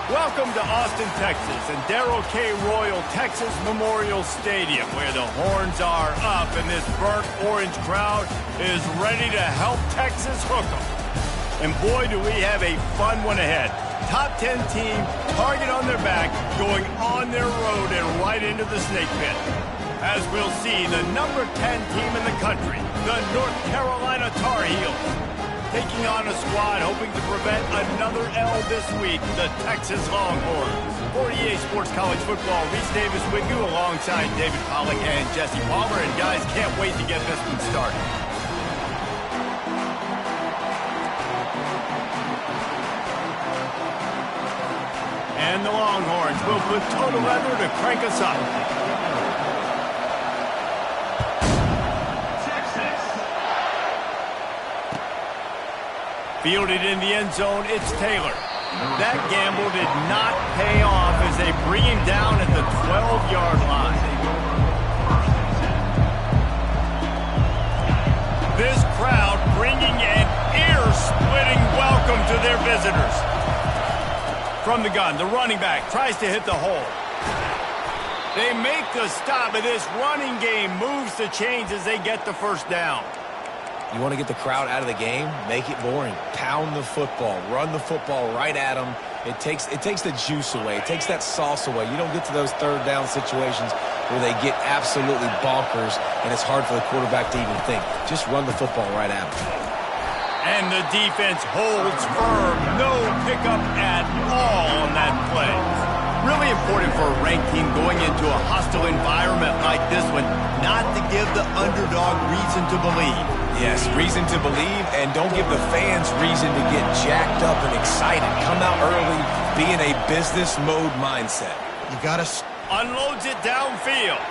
Welcome to Austin, Texas, and Darrell K. Royal Texas Memorial Stadium, where the horns are up and this burnt orange crowd is ready to help Texas hook them. And boy, do we have a fun one ahead. Top 10 team, target on their back, going on their road and right into the snake pit. As we'll see, the number 10 team in the country, the North Carolina Tar Heels, taking on a squad hoping to prevent another L this week, the Texas Longhorns. For EA Sports College Football, Reese Davis with you alongside David Pollack and Jesse Palmer. And guys, can't wait to get this one started. And the Longhorns will put total leather to crank us up. Fielded in the end zone, it's Taylor. That gamble did not pay off as they bring him down at the 12-yard line. This crowd bringing an ear-splitting welcome to their visitors. From the gun, the running back tries to hit the hole. They make the stop, but this running game moves the chains as they get the first down. You want to get the crowd out of the game? Make it boring. Pound the football. Run the football right at them. It takes the juice away. It takes that sauce away. You don't get to those third down situations where they get absolutely bonkers and it's hard for the quarterback to even think. Just run the football right at them. And the defense holds firm. No pickup at all on that play. Really important for a ranked team going into a hostile environment like this one, not to give the underdog reason to believe. Yes, reason to believe, and don't give the fans reason to get jacked up and excited. Come out early, be in a business mode mindset. You gotta... Unloads it downfield.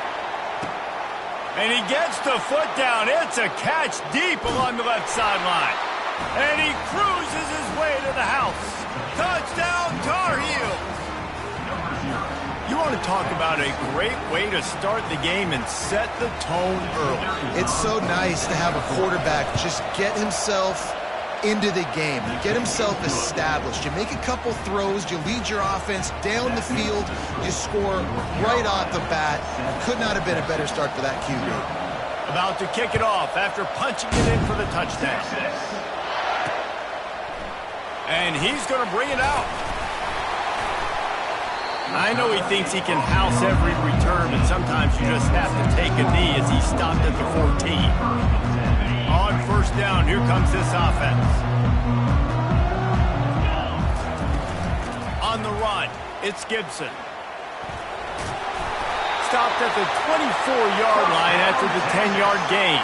And he gets the foot down. It's a catch deep along the left sideline. And he cruises his way to the house. Touchdown, Tar Heels. You want to talk about a great way to start the game and set the tone early. It's so nice to have a quarterback just get himself into the game, get himself established. You make a couple throws, you lead your offense down the field, you score right off the bat. Could not have been a better start for that QB. About to kick it off after punching it in for the touchdown. And he's going to bring it out. I know he thinks he can house every return, but sometimes you just have to take a knee as he stopped at the 14. On first down, here comes this offense. On the run, it's Gibson. Stopped at the 24-yard line after the 10-yard gain.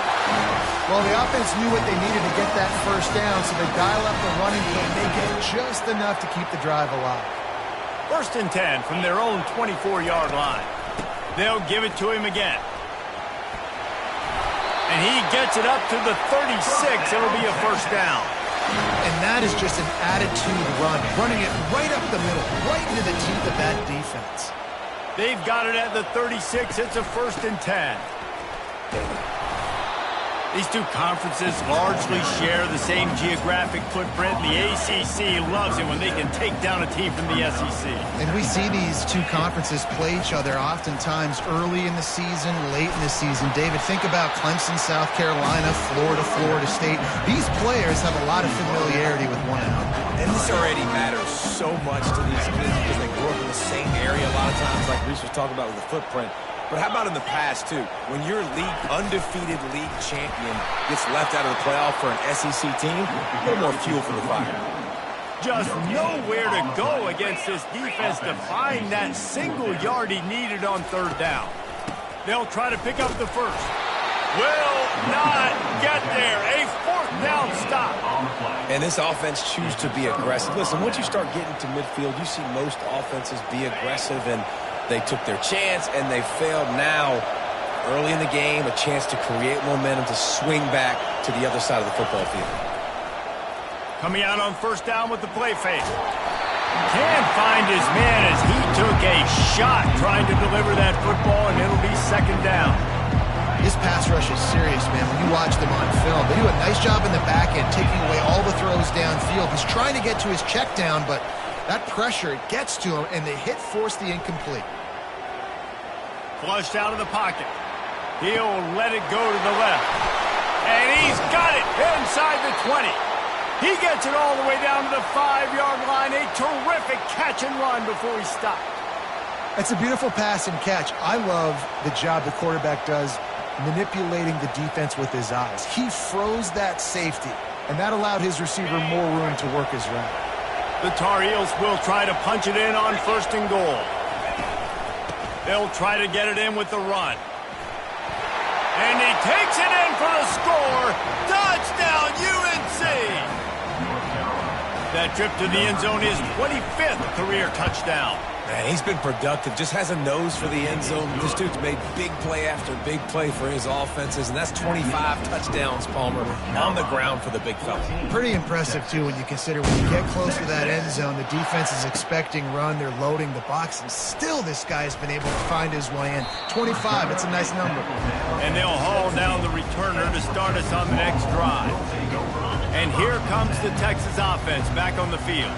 Well, the offense knew what they needed to get that first down, so they dial up the running game. They get just enough to keep the drive alive. First and 10 from their own 24-yard line. They'll give it to him again. And he gets it up to the 36. It'll be a first down. And that is just an attitude run, running it right up the middle, right into the teeth of that defense. They've got it at the 36. It's a first and 10. These two conferences largely share the same geographic footprint. The ACC loves it when they can take down a team from the SEC. And we see these two conferences play each other oftentimes early in the season, late in the season. David, think about Clemson, South Carolina, Florida State. These players have a lot of familiarity with one another. And this already matters so much to these kids because they grew up in the same area a lot of times, like Reese was talking about with the footprint. But how about in the past, too? When your undefeated league champion gets left out of the playoff for an SEC team, a little more fuel for the fire. Just nowhere to go against this defense to find that single yard he needed on third down. They'll try to pick up the first. Will not get there. A fourth down stop. And this offense chooses to be aggressive. Listen, once you start getting to midfield, you see most offenses be aggressive, and they took their chance, and they failed. Now, early in the game, a chance to create momentum to swing back to the other side of the football field. Coming out on first down with the play fake. Can't find his man as he took a shot trying to deliver that football, and it'll be second down. This pass rush is serious, man. When you watch them on film, they do a nice job in the back end, taking away all the throws downfield. He's trying to get to his check down, but That pressure, it gets to him, and the hit forced the incomplete. Flushed out of the pocket. He'll let it go to the left. And he's got it inside the 20. He gets it all the way down to the 5-yard line. A terrific catch and run before he stopped. It's a beautiful pass and catch. I love the job the quarterback does manipulating the defense with his eyes. He froze that safety, and that allowed his receiver more room to work his route. The Tar Heels will try to punch it in on 1st and goal. They'll try to get it in with the run. And he takes it in for the score. Touchdown, UNC! That trip to the end zone is 25th career touchdown. Man, he's been productive. Just has a nose for the end zone. This dude's made big play after big play for his offenses, and that's 25 touchdowns, Palmer, on the ground for the big fella. Pretty impressive, too, when you consider when you get close to that end zone, the defense is expecting run, they're loading the box, and still this guy has been able to find his way in. 25, it's a nice number. And they'll haul down the returner to start us on the next drive. And here comes the Texas offense back on the field.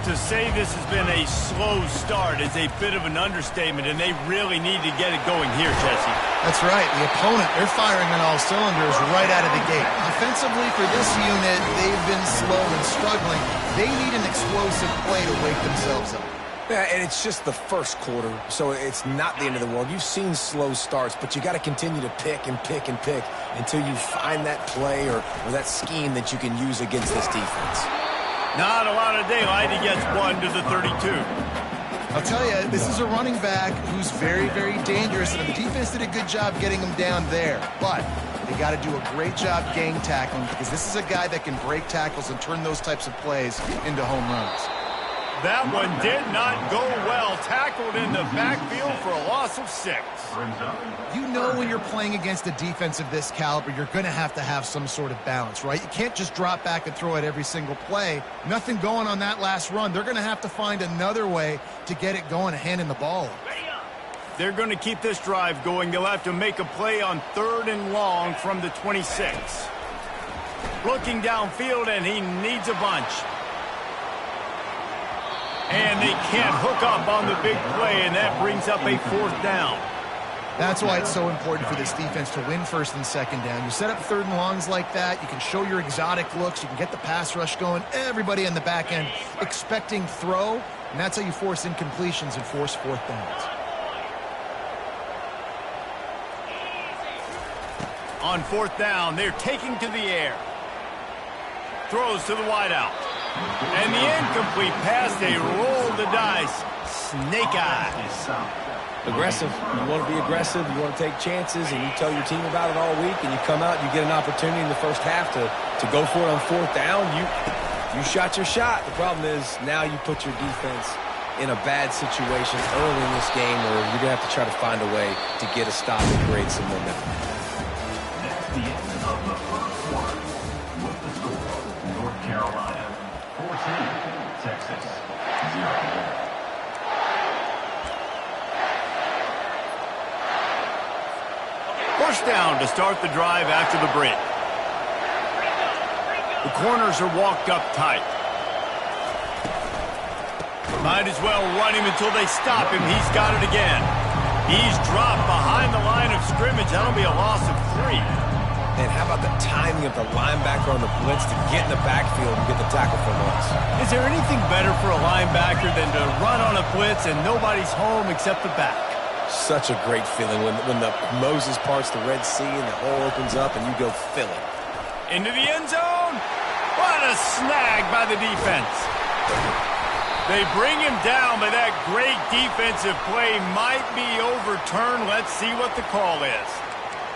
To say this has been a slow start is a bit of an understatement, and they really need to get it going here, Jesse. That's right. The opponent, they're firing on all cylinders right out of the gate. Offensively, for this unit, they've been slow and struggling. They need an explosive play to wake themselves up. Yeah, and it's just the first quarter, so it's not the end of the world. You've seen slow starts, but you got to continue to pick and pick and pick until you find that play or that scheme that you can use against this defense. Not a lot of daylight. He gets 1 to the 32. I'll tell you, this is a running back who's very, very dangerous, and the defense did a good job getting him down there. But they got to do a great job gang tackling, because this is a guy that can break tackles and turn those types of plays into home runs. That one did not go well. Tackled in the backfield for a loss of 6. You know when you're playing against a defense of this caliber, you're going to have some sort of balance, right? You can't just drop back and throw it every single play. Nothing going on that last run. They're going to have to find another way to get it going and handing the ball off. They're going to keep this drive going. They'll have to make a play on 3rd and long from the 26. Looking downfield, and he needs a bunch. And they can't hook up on the big play, and that brings up a 4th down. That's why it's so important for this defense to win 1st and 2nd down. You set up 3rd and longs like that, you can show your exotic looks, you can get the pass rush going, everybody in the back end expecting throw, and that's how you force incompletions and force 4th downs. On 4th down, they're taking to the air. Throws to the wideout. And the incomplete pass, they roll the dice. Snake eyes. Aggressive. You want to be aggressive. You want to take chances, and you tell your team about it all week, and you come out and you get an opportunity in the first half to go for it on 4th down. You shot your shot. The problem is now you put your defense in a bad situation early in this game where you're going to have to try to find a way to get a stop and create some momentum. That's the end of the first quarter. With the score, North Carolina 14, Texas 0. First down to start the drive after the break. The corners are walked up tight. Might as well run him until they stop him. He's got it again. He's dropped behind the line of scrimmage. That'll be a loss of 3. And how about the timing of the linebacker on the blitz to get in the backfield and get the tackle for loss? Is there anything better for a linebacker than to run on a blitz and nobody's home except the back? Such a great feeling when the Moses parts the Red Sea and the hole opens up and you go fill it. Into the end zone. What a snag by the defense. They bring him down, but that great defensive play might be overturned. Let's see what the call is.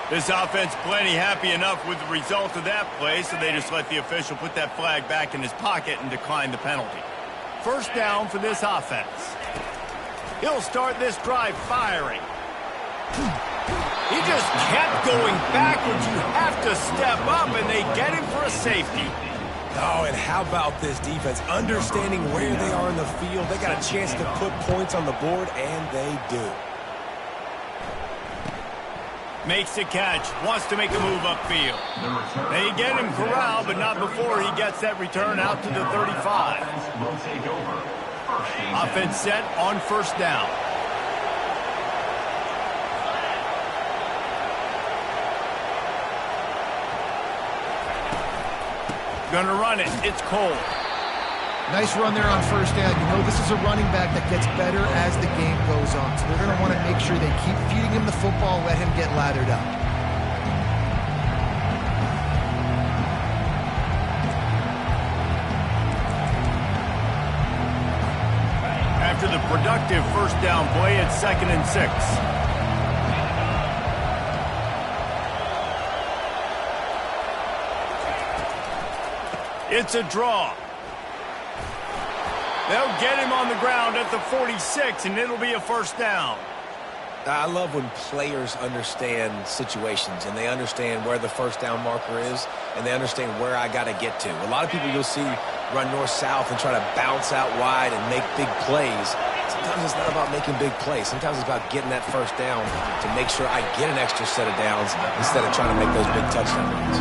This offense plenty happy enough with the result of that play, so they just let the official put that flag back in his pocket and decline the penalty. First down for this offense. He'll start this drive firing. He just kept going backwards. You have to step up, and they get him for a safety. Oh, and how about this defense? Understanding where they are in the field. They got a chance to put points on the board, and they do. Makes the catch. Wants to make a move upfield. They get him corralled, but not before he gets that return out to the 35. Offense set on first down. Gonna run it. It's Cole. Nice run there on first down. You know this is a running back that gets better as the game goes on. So they're going to want to make sure they keep feeding him the football, let him get lathered up. After the productive first down play, it's 2nd and 6. It's a draw. They'll get him on the ground at the 46, and it'll be a first down. I love when players understand situations, and they understand where the first down marker is, and they understand where I got to get to. A lot of people you'll see run north-south and try to bounce out wide and make big plays. Sometimes it's not about making big plays. Sometimes it's about getting that first down to make sure I get an extra set of downs instead of trying to make those big touchdown runs.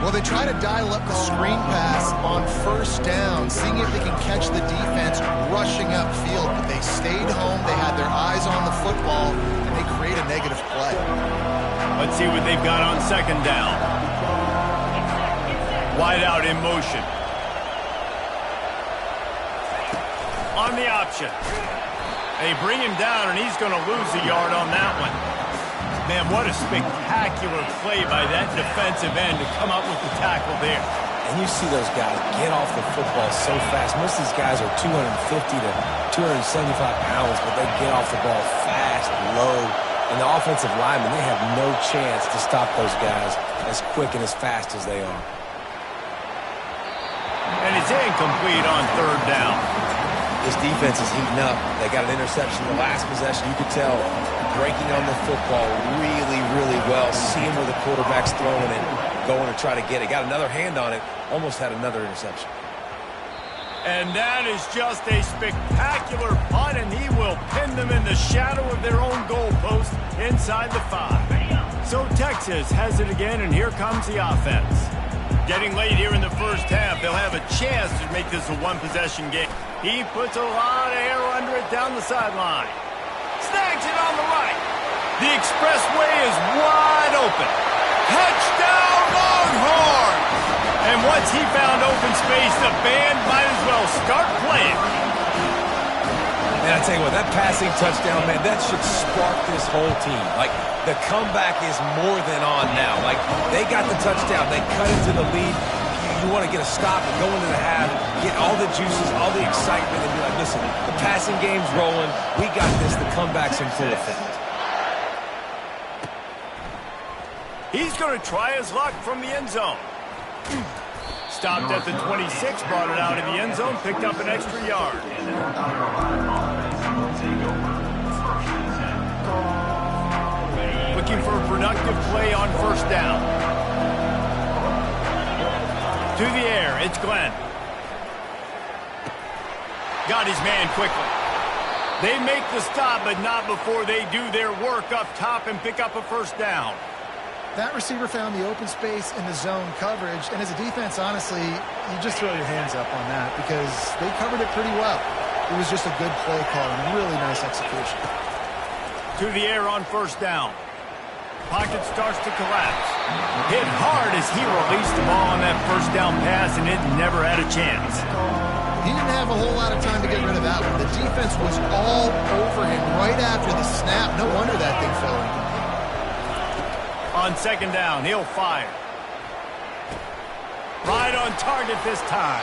Well, they try to dial up the screen pass on first down, seeing if they can catch the defense rushing upfield. But they stayed home, they had their eyes on the football, and they create a negative play. Let's see what they've got on second down. Wide out in motion. On the option. They bring him down, and he's going to lose a yard on that one. Man, what a spectacular play by that defensive end to come up with the tackle there. And you see those guys get off the football so fast. Most of these guys are 250 to 275 pounds, but they get off the ball fast, low. And the offensive linemen, they have no chance to stop those guys as quick and as fast as they are. And it's incomplete on third down. This defense is heating up. They got an interception the last possession. You could tell breaking on the football really, really well. Seeing where the quarterback's throwing it, going to try to get it. Got another hand on it. Almost had another interception. And that is just a spectacular punt, and he will pin them in the shadow of their own goalpost inside the 5. So Texas has it again, and here comes the offense. Getting late here in the first half, they'll have a chance to make this a one-possession game. He puts a lot of air under it down the sideline. Snags it on the right. The expressway is wide open. Touchdown, Longhorns! And once he found open space, the band might as well start playing. Man, I tell you what, that passing touchdown, man, that should spark this whole team. Like, the comeback is more than on now. Like, they got the touchdown. They cut into the lead. You want to get a stop and go into the half, get all the juices, all the excitement, and be like, listen, the passing game's rolling. We got this. The comeback's in full effect. He's going to try his luck from the end zone. Stopped at the 26, brought it out of the end zone, picked up an extra yard. Looking for a productive play on first down. To the air, it's Glenn. Got his man quickly. They make the stop, but not before they do their work up top and pick up a first down. That receiver found the open space in the zone coverage, and as a defense, honestly, you just throw your hands up on that because they covered it pretty well. It was just a good play call and really nice execution. To the air on first down. Pocket starts to collapse. Hit hard as he released the ball on that first down pass, and it never had a chance. He didn't have a whole lot of time to get rid of that one. The defense was all over him right after the snap. No wonder that thing fell incomplete. On second down, he'll fire. Right on target this time.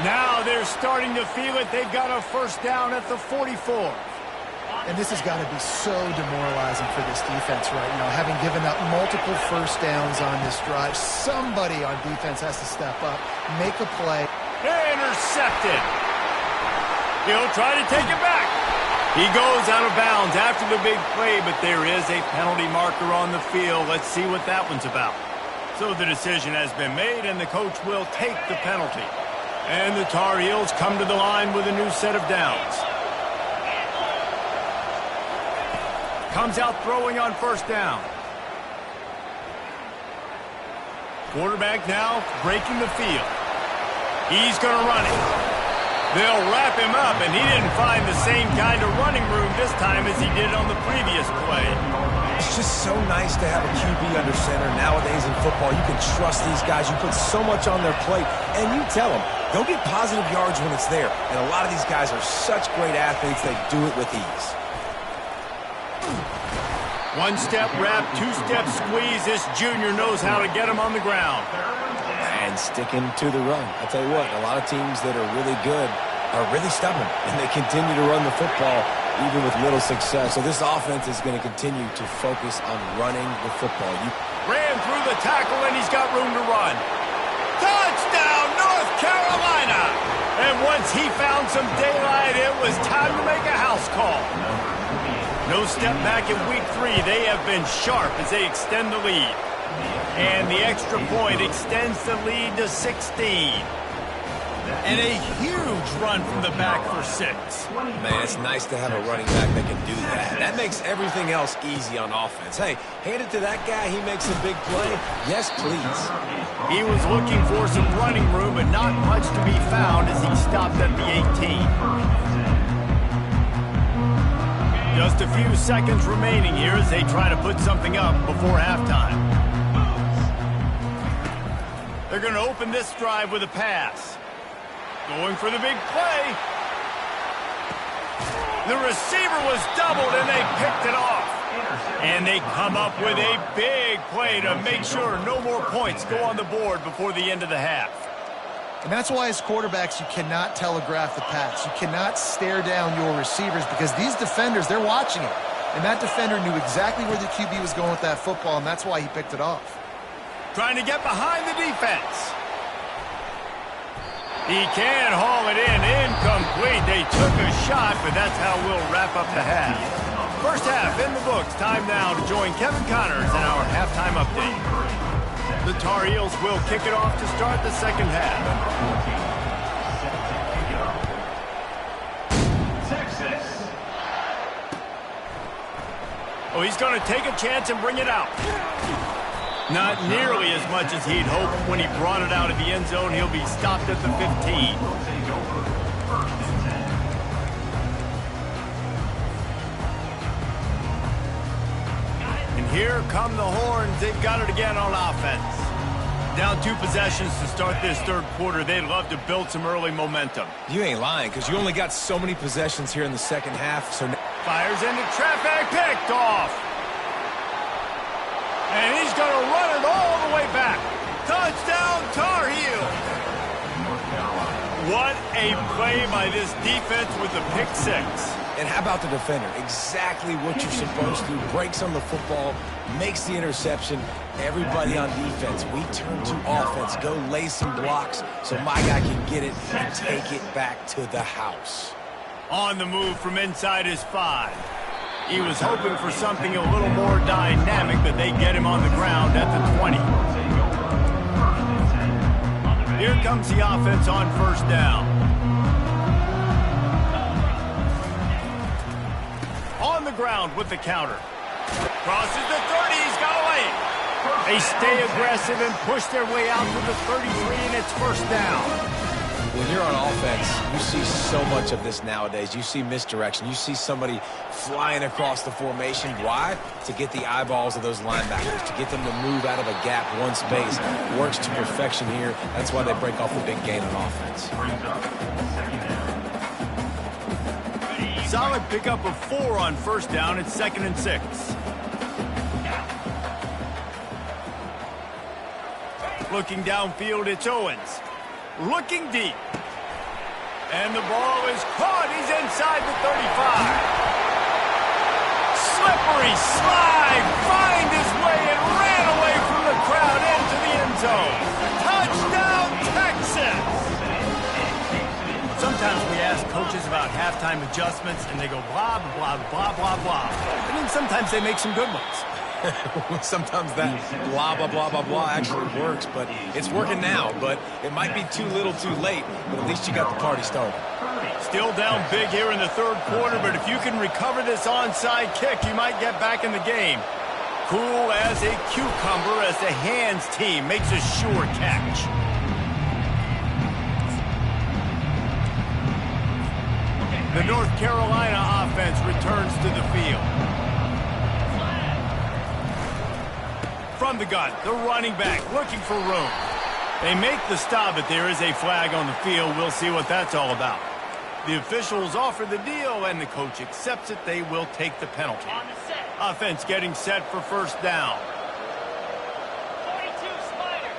Now they're starting to feel it. They've got a first down at the 44. And this has got to be so demoralizing for this defense right now, having given up multiple first downs on this drive. Somebody on defense has to step up, make a play. Intercepted. He'll try to take it back. He goes out of bounds after the big play, but there is a penalty marker on the field. Let's see what that one's about. So the decision has been made, and the coach will take the penalty. And the Tar Heels come to the line with a new set of downs. Comes out throwing on first down. Quarterback now breaking the field. He's going to run it. They'll wrap him up, and he didn't find the same kind of running room this time as he did on the previous play. It's just so nice to have a QB under center. Nowadays in football, you can trust these guys. You put so much on their plate, and you tell them, go get positive yards when it's there. And a lot of these guys are such great athletes, they do it with ease. One-step wrap, two-step squeeze. This junior knows how to get him on the ground. And sticking to the run. I'll tell you what, a lot of teams that are really good are really stubborn, and they continue to run the football even with little success. So this offense is going to continue to focus on running the football. Ran through the tackle, and he's got room to run. Touchdown, North Carolina! And once he found some daylight, it was time to make a house call. No step back in week 3. They have been sharp as they extend the lead. And the extra point extends the lead to 16. And a huge run from the back for 6. Man, it's nice to have a running back that can do that. That makes everything else easy on offense. Hey, hand it to that guy. He makes a big play. Yes, please. He was looking for some running room, but not much to be found as he stopped at the 18. Just a few seconds remaining here as they try to put something up before halftime. They're going to open this drive with a pass. Going for the big play. The receiver was doubled, and they picked it off. And they come up with a big play to make sure no more points go on the board before the end of the half. And that's why as quarterbacks, you cannot telegraph the pass. You cannot stare down your receivers because these defenders, they're watching it. And that defender knew exactly where the QB was going with that football, and that's why he picked it off. Trying to get behind the defense. He can haul it in. Incomplete. They took a shot, but that's how we'll wrap up the half. First half in the books. Time now to join Kevin Connors in our halftime update. The Tar Heels will kick it off to start the second half. Texas. Oh, he's going to take a chance and bring it out. Not nearly as much as he'd hoped when he brought it out of the end zone. He'll be stopped at the 15. And here come the horns. They've got it again on offense. Down 2 possessions to start this third quarter. They'd love to build some early momentum. You ain't lying, because you only got so many possessions here in the second half. So Fires into traffic, picked off. And he's going to run it all the way back. Touchdown, Tar Heels. What a play by this defense with the pick 6. And how about the defender? Exactly what you're supposed to. Breaks on the football, makes the interception. Everybody on defense, we turn to offense. Go lay some blocks so my guy can get it and take it back to the house. On the move from inside his 5. He was hoping for something a little more dynamic, but they get him on the ground at the 20. Here comes the offense on first down. On the ground with the counter. Crosses the 30, he's got away. They stay aggressive and push their way out to the 33, and it's first down. When you're on offense, you see so much of this nowadays. You see misdirection. You see somebody flying across the formation. Why? To get the eyeballs of those linebackers, to get them to move out of a gap, one space. Works to perfection here. That's why they break off the big gain on offense. Solid pickup of 4 on first down. It's 2nd and 6. Looking downfield, it's Owens. Looking deep. And the ball is caught. He's inside the 35. Slippery slide. Find his way and ran away from the crowd into the end zone. Touchdown, Texas. Sometimes we ask coaches about halftime adjustments, and they go blah, blah, blah, blah, blah. And then sometimes they make some good ones. Sometimes that blah, blah, blah, blah, blah actually works, but it's working now. But it might be too little too late, but at least you got the party started. Still down big here in the third quarter, but if you can recover this onside kick, you might get back in the game. Cool as a cucumber as the hands team makes a sure catch. The North Carolina offense returns to the field. From the gun, the running back looking for room. They make the stop, but there is a flag on the field. We'll see what that's all about. The officials offer the deal, and the coach accepts it. They will take the penalty. Offense getting set for first down. 42 Spider.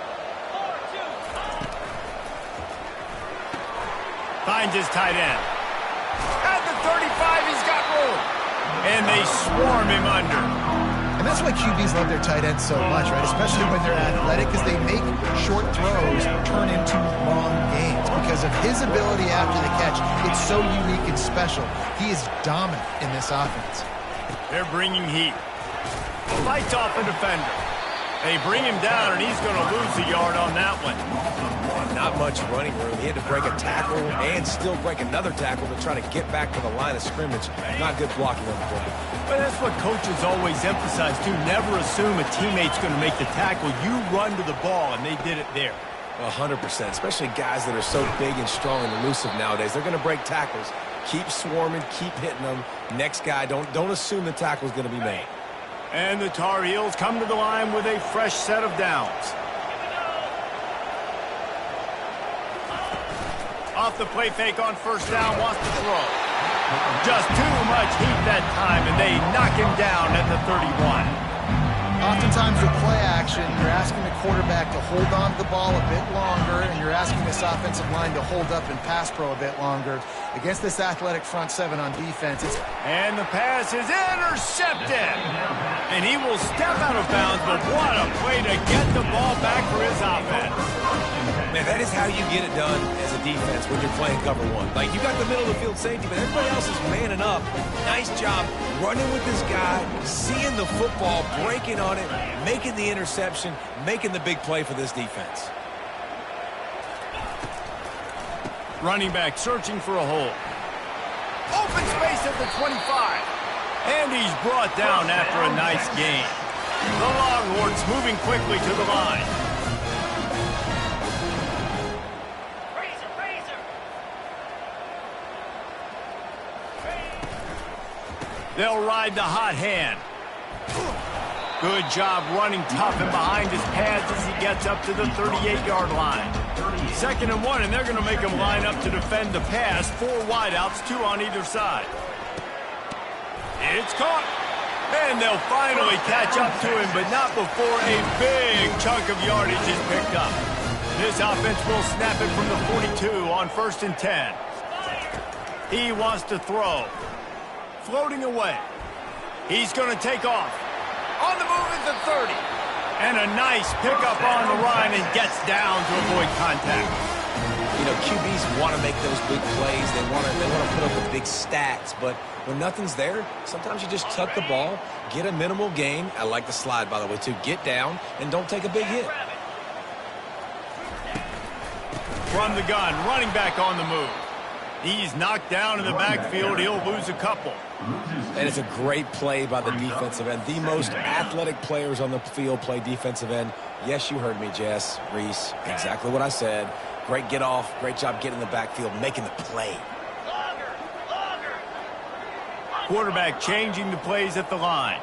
4-2. Finds his tight end. At the 35, he's got room. And they swarm him under. And that's why QBs love their tight ends so much, right? Especially when they're athletic, because they make short throws turn into long gains. Because of his ability after the catch, it's so unique and special. He is dominant in this offense. They're bringing heat. Fights off a defender. They bring him down, and he's going to lose a yard on that one. Not much running room. He had to break a tackle and still break another tackle to try to get back to the line of scrimmage. Not good blocking on the play. But that's what coaches always emphasize, too. Never assume a teammate's going to make the tackle. You run to the ball, and they did it there. 100%, especially guys that are so big and strong and elusive nowadays. They're going to break tackles. Keep swarming, keep hitting them. Next guy, don't assume the tackle's going to be made. And the Tar Heels come to the line with a fresh set of downs. Off the play fake on first down, wants to throw. Just too much heat that time, and they knock him down at the 31. Oftentimes with play action, you're asking the quarterback to hold on to the ball a bit longer, and you're asking this offensive line to hold up and pass pro a bit longer. Against this athletic front seven on defense, and the pass is intercepted. And he will step out of bounds, but what a play to get the ball back for his offense. Man, that is how you get it done as a defense when you're playing cover one. Like, you got the middle of the field safety, but everybody else is manning up. Nice job running with this guy, seeing the football, breaking on it, making the interception, making the big play for this defense. Running back searching for a hole. Open space at the 25. And he's brought down after a nice gain. The Longhorns moving quickly to the line. They'll ride the hot hand. Good job running tough and behind his pads as he gets up to the 38-yard line. 2nd and 1, and they're going to make him line up to defend the pass. 4 wideouts, 2 on either side. It's caught. And they'll finally catch up to him, but not before a big chunk of yardage is picked up. This offense will snap it from the 42 on 1st and 10. He wants to throw. Floating away. He's going to take off. On the move at the 30. And a nice pickup on the line and gets down to avoid contact. You know, QBs want to make those big plays. They want to put up the big stats. But when nothing's there, sometimes you just tuck the ball, get a minimal gain. I like the slide, by the way, too. Get down and don't take a big hit. From the gun, running back on the move. He's knocked down in the backfield. He'll lose a couple. And it's a great play by the defensive end. The most athletic players on the field play defensive end. Yes, you heard me, Jess, Reese. Exactly what I said. Great get off. Great job getting in the backfield, making the play. Quarterback changing the plays at the line.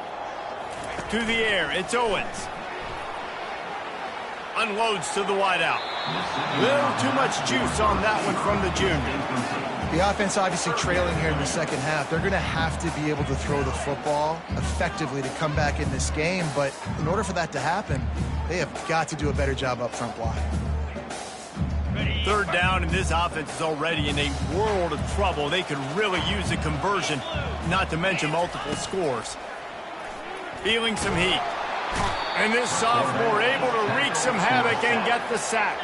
To the air, it's Owens. Unloads to the wideout. Little too much juice on that one from the junior. The offense obviously trailing here in the second half. They're going to have to be able to throw the football effectively to come back in this game. But in order for that to happen, they have got to do a better job up front blocking. 3rd down, and this offense is already in a world of trouble. They could really use a conversion, not to mention multiple scores. Feeling some heat. And this sophomore able to wreak some havoc and get the sack.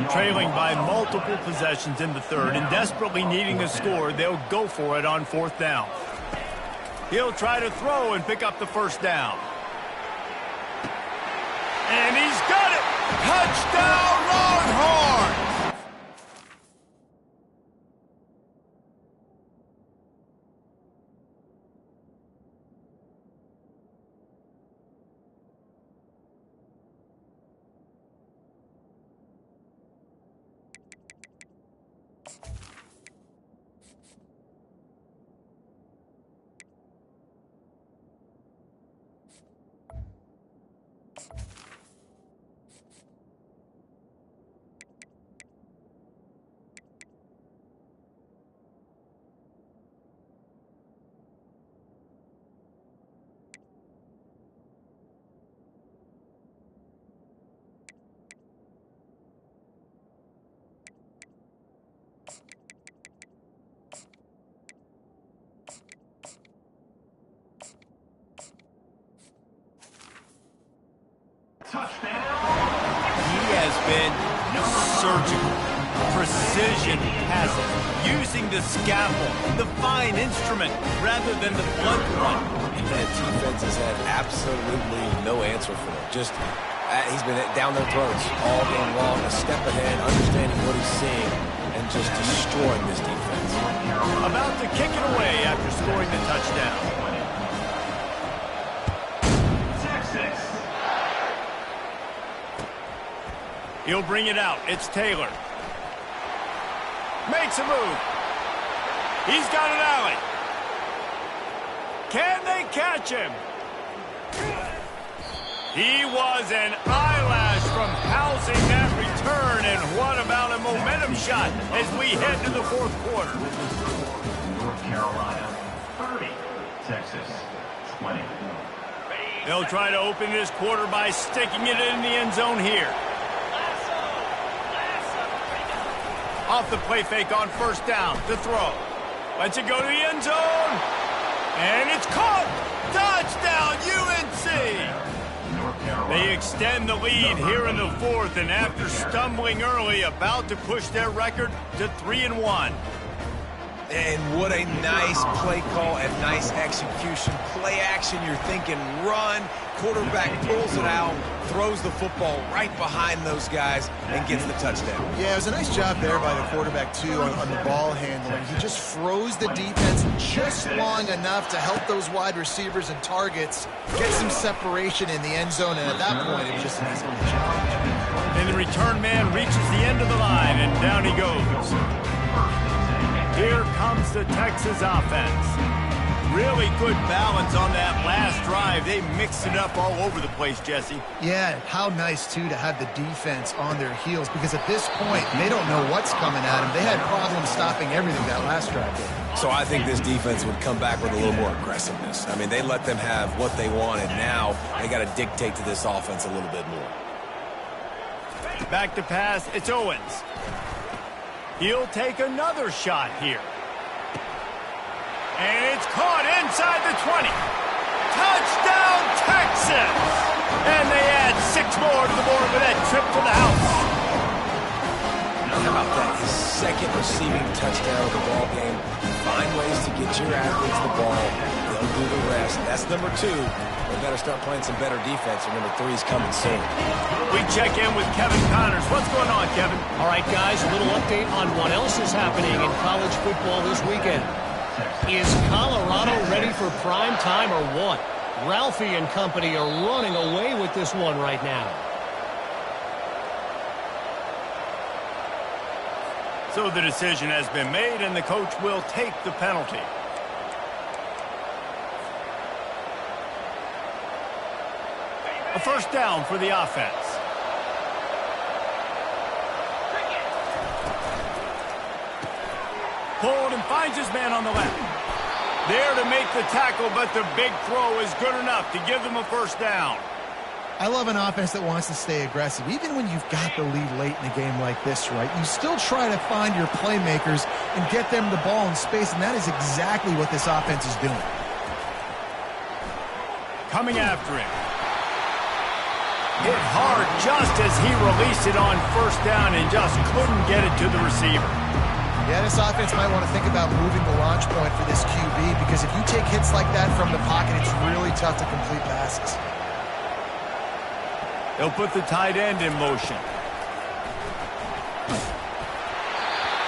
Trailing by multiple possessions in the 3rd and desperately needing a score, they'll go for it on 4th down. He'll try to throw and pick up the 1st down. And he's got it! Touchdown, Longhorns! been surgical. Precision passes, using the scalpel, the fine instrument, rather than the blunt one. That defense has had absolutely no answer for him. Just, he's been down their throats all game long, a step ahead, understanding what he's seeing, and just destroying this defense. About to kick it away after scoring the touchdown. Texas. He'll bring it out. It's Taylor. Makes a move. He's got an alley. Can they catch him? He was an eyelash from housing that return, and what about a momentum shot as we head to the fourth quarter? North Carolina 30, Texas 20. They'll try to open this quarter by sticking it in the end zone here. Off the play fake on first down to throw. Lets it go to the end zone. And it's caught. Touchdown, UNC. They extend the lead here in the fourth, and after stumbling early, about to push their record to 3-1. And what a nice play call and nice execution. Play action, you're thinking run. Quarterback pulls it out, throws the football right behind those guys, and gets the touchdown. Yeah, it was a nice job there by the quarterback, too, on the ball handling. He just froze the defense just long enough to help those wide receivers and targets get some separation in the end zone, and at that point, it was just an easy catch. And the return man reaches the end of the line, and down he goes. Here comes the Texas offense. Really good balance on that last drive. They mixed it up all over the place, Jesse. Yeah, how nice, too, to have the defense on their heels, because at this point, they don't know what's coming at them. They had problems stopping everything that last drive did. So I think this defense would come back with a little more aggressiveness. I mean, they let them have what they wanted. Now they got to dictate to this offense a little bit more. Back to pass, it's Owens. He'll take another shot here. And it's caught inside the 20. Touchdown, Texas! And they add 6 more to the board with that trip to the house. How about that? His second receiving touchdown of the ball game. Find ways to get your athletes the ball. They'll do the rest. That's number 2. They better start playing some better defense, and number 3 is coming soon. We check in with Kevin Connors. What's going on, Kevin? All right, guys, a little update on what else is happening in college football this weekend. Is Colorado ready for prime time or what? Ralphie and company are running away with this one right now. So the decision has been made, and the coach will take the penalty. A first down for the offense. Pulled and finds his man on the left. There to make the tackle, but the big throw is good enough to give them a first down. I love an offense that wants to stay aggressive. Even when you've got the lead late in a game like this, right, you still try to find your playmakers and get them the ball in space, and that is exactly what this offense is doing. Coming after him. Hit hard just as he released it on first down and just couldn't get it to the receiver. Yeah, this offense might want to think about moving the launch point for this QB, because if you take hits like that from the pocket, it's really tough to complete passes. They'll put the tight end in motion.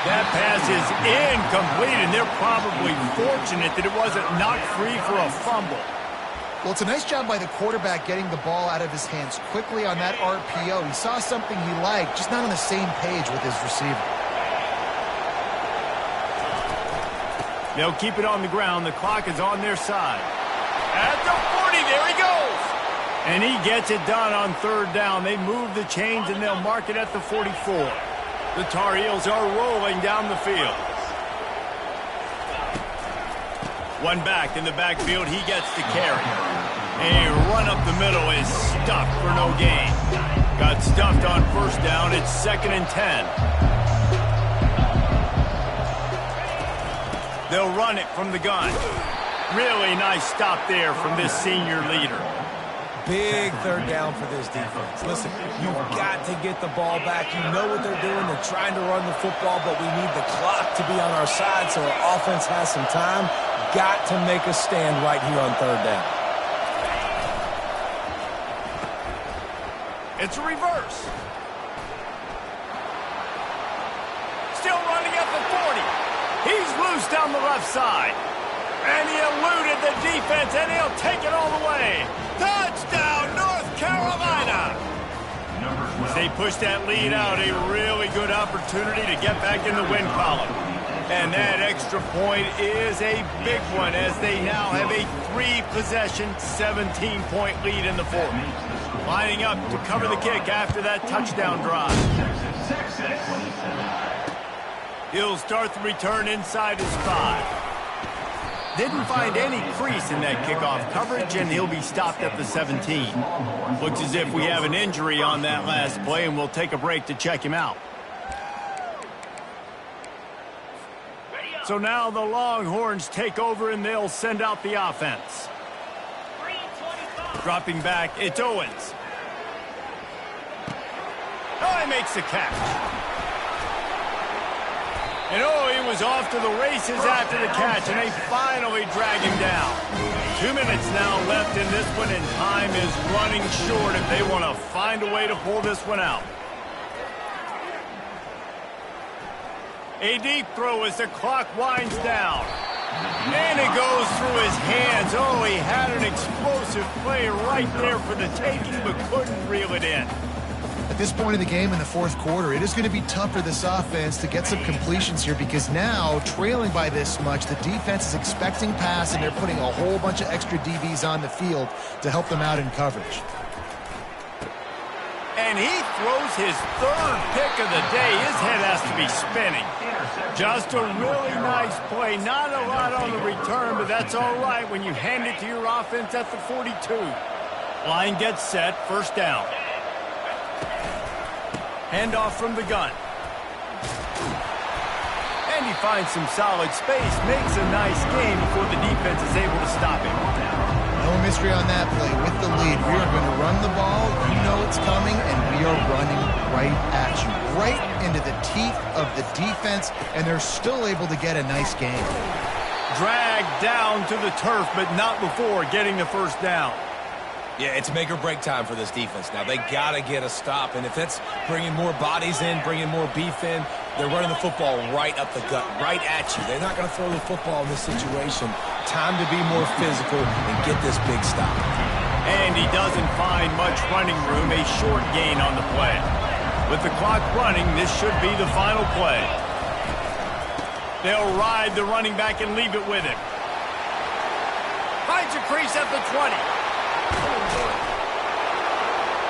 That pass is incomplete, and they're probably fortunate that it wasn't knocked free for a fumble. Well, it's a nice job by the quarterback getting the ball out of his hands quickly on that RPO. He saw something he liked, just not on the same page with his receiver. They'll keep it on the ground. The clock is on their side. At the 40, there he goes. And he gets it done on third down. They move the chains, and they'll mark it at the 44. The Tar Heels are rolling down the field. One back in the backfield. He gets the carry. A run up the middle is stuffed for no gain. Got stuffed on first down. It's 2nd and 10. They'll run it from the gun. Really nice stop there from this senior leader. big third down for this defense. Listen, you've got to get the ball back. You know what they're doing. They're trying to run the football, but we need the clock to be on our side so our offense has some time. Got to make a stand right here on third down. It's a reverse. Still running at the 40. He's loose down the left side. And he eluded the defense, and he'll take it all the way. Touchdown, North Carolina! As they push that lead out, a really good opportunity to get back in the win column. And that extra point is a big one as they now have a 3-possession, 17-point lead in the fourth. Lining up to cover the kick after that touchdown drive. He'll start the return inside his 5. Didn't find any crease in that kickoff coverage, and he'll be stopped at the 17. Looks as if we have an injury on that last play, and we'll take a break to check him out. So now the Longhorns take over, and they'll send out the offense. Dropping back, it's Owens. Oh, he makes the catch. And oh, he was off to the races after the catch, and they finally drag him down. 2 minutes now left in this one, and time is running short if they want to find a way to pull this one out. A deep throw as the clock winds down. And it goes through his hands. Oh, he had an explosive play right there for the taking, but couldn't reel it in. At this point in the game in the fourth quarter, it is going to be tough for this offense to get some completions here because now, trailing by this much, the defense is expecting pass, and they're putting a whole bunch of extra DBs on the field to help them out in coverage. And he throws his 3rd pick of the day. His head has to be spinning. Just a really nice play. Not a lot on the return, but that's all right when you hand it to your offense at the 42. Line gets set, first down. Handoff from the gun. And he finds some solid space, makes a nice game before the defense is able to stop him. No mystery on that play. With the lead, we are going to run the ball. You know it's coming, and we are running right at you. Right into the teeth of the defense, and they're still able to get a nice game. Dragged down to the turf, but not before getting the first down. Yeah, it's make or break time for this defense now. They got to get a stop, and if it's bringing more bodies in, bringing more beef in, they're running the football right up the gut, right at you. They're not going to throw the football in this situation. Time to be more physical and get this big stop. And he doesn't find much running room, a short gain on the play. With the clock running, this should be the final play. They'll ride the running back and leave it with him. Finds a crease at the 20.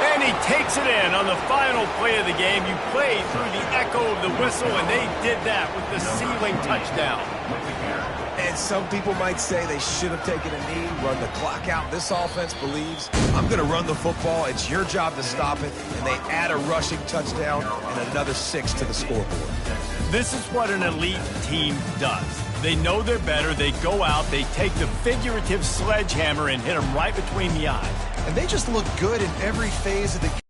And he takes it in on the final play of the game. You played through the echo of the whistle, and they did that with the sealing touchdown. And some people might say they should have taken a knee, run the clock out. This offense believes, I'm going to run the football. It's your job to stop it. And they add a rushing touchdown and another 6 to the scoreboard. This is what an elite team does. They know they're better. They go out. They take the figurative sledgehammer and hit them right between the eyes. And they just look good in every phase of the game.